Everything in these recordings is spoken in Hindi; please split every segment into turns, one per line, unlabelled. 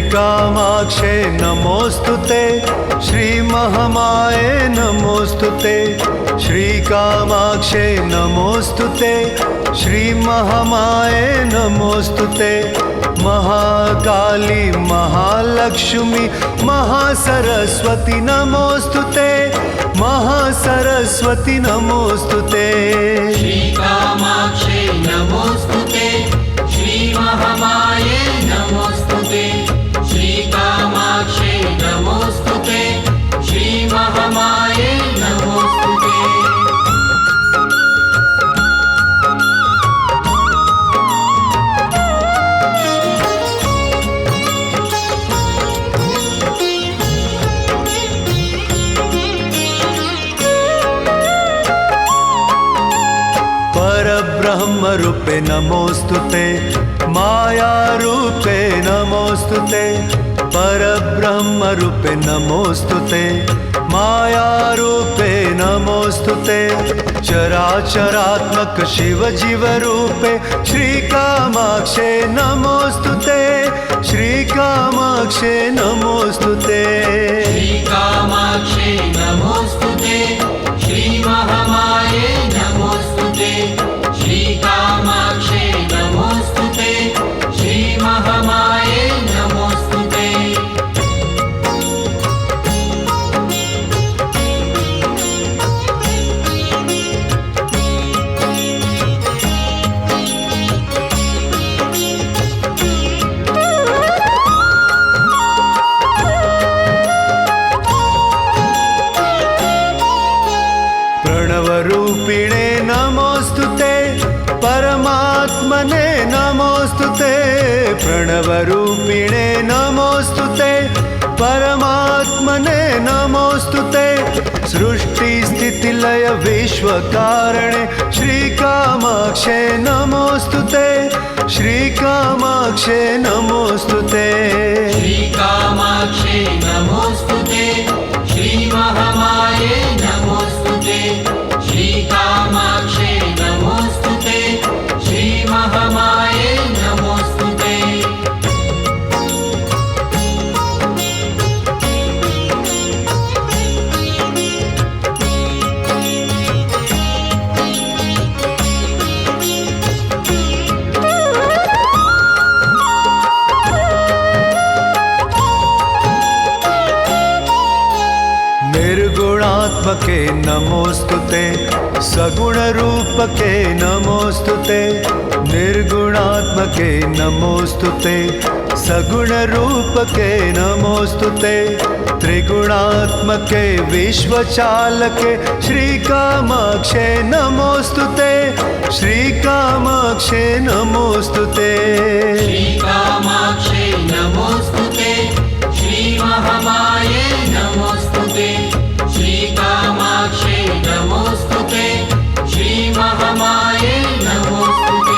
श्रीकामाक्षे नमोस्तुते, श्रीमहामाये नमोस्तुते, श्रीकामाक्षे नमोस्तुते, श्रीमहामाये नमोस्तुते, महाकाली महालक्ष्मी महासरस्वती नमोस्तुते, महासरस्वती नमोस्तुते।
श्रीकामाक्षे नमोस्तुते, श्रीमहामाये नमोस्तुते, श्रीकामाक्षे नमोस्तुते, श्रीमहामाये नमोस्तुते।
परब्रह्म रूपे नमोस्तुते, माया रूपे नमोस्तुते, परब्रह्म रूपे नमोस्तुते, माया रूपे नमोस्तुते, चराचरात्मक शिव जीव रूपे श्रीकामाक्षे नमोस्तुते, श्रीकामाक्षे नमोस्तुते।
श्रीकामाक्षे नमोस्तुते, श्रीमहामाये नमोस्तुते, श्रीकामाक्षे नमोस्तुते, श्रीमहामाये नमोस्तुते।
प्रणवरूपिणे नमोस्तुते, परमात्मने नमोस्तुते, प्रणवरूपिणे नमोस्तुते, परमात्मने नमोस्तुते, सृष्टिस्थितिलय विश्वकारणे श्रीकामाक्षे नमोस्तुते, श्रीकामाक्षे नमोस्तुते।
श्रीकामाक्षे नमोस्तुते, श्रीमहामाये नमोस्तुते, श्रीकामाक्षे नमोस्तुते, श्रीमहामाये नमोस्तुते।
निर्गुणात्मके नमोस्तुते, सगुणरूपके नमोस्तुते, निर्गुणात्मके नमोस्तुते, सगुणरूपके नमोस्तुते, त्रिगुणात्मके विश्वचालके श्रीकामाक्षे नमोस्तुते, श्रीकामाक्षे नमोस्तुते।
श्रीकामाक्षे नमोस्तुते, श्रीमहामाये नमोस्तुते, श्रीकामाक्षे नमोस्तुते, श्रीमहामाये नमोस्तुते।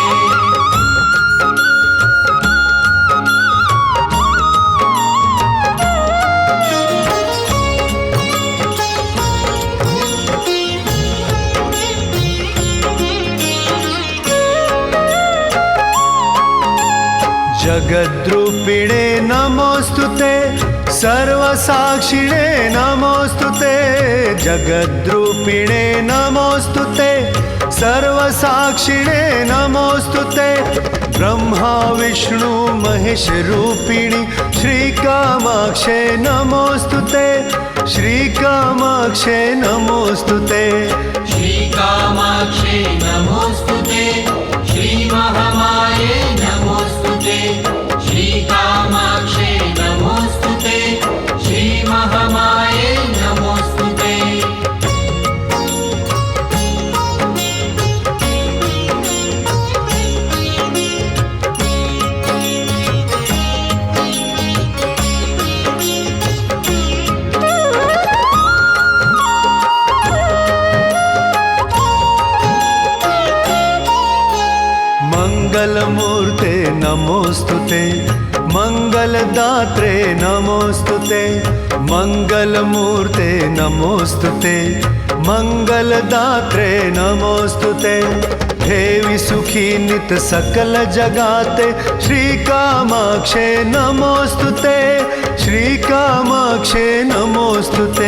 जगद्रूपिणे नमोस्तुते, सर्वसाक्षिणे नमोस्तुते, जगद्रूपिणे नमोस्तुते, सर्वसाक्षिणे नमोस्तुते, ब्रह्मा विष्णु महेश रूपिणी श्रीकामाक्षे नमोस्तुते, श्रीकामाक्षे नमोस्तुते।
श्रीकामाक्षे नमोस्तुते, श्रीमहामाये नमोस्तुते, श्रीकामाक्षे नमोस्तुते, श्रीमहामाये नमोस्तुते।
मंगलमूर्ते नमोस्तुते, मंगलदात्रे नमोस्तुते, मंगलमूर्ते नमोस्तुते, मंगलदात्रे नमोस्तुते, देवी सुखी नित सकल जगाते श्रीकामाक्षे नमोस्तुते, कामाक्षे नमोस्तुते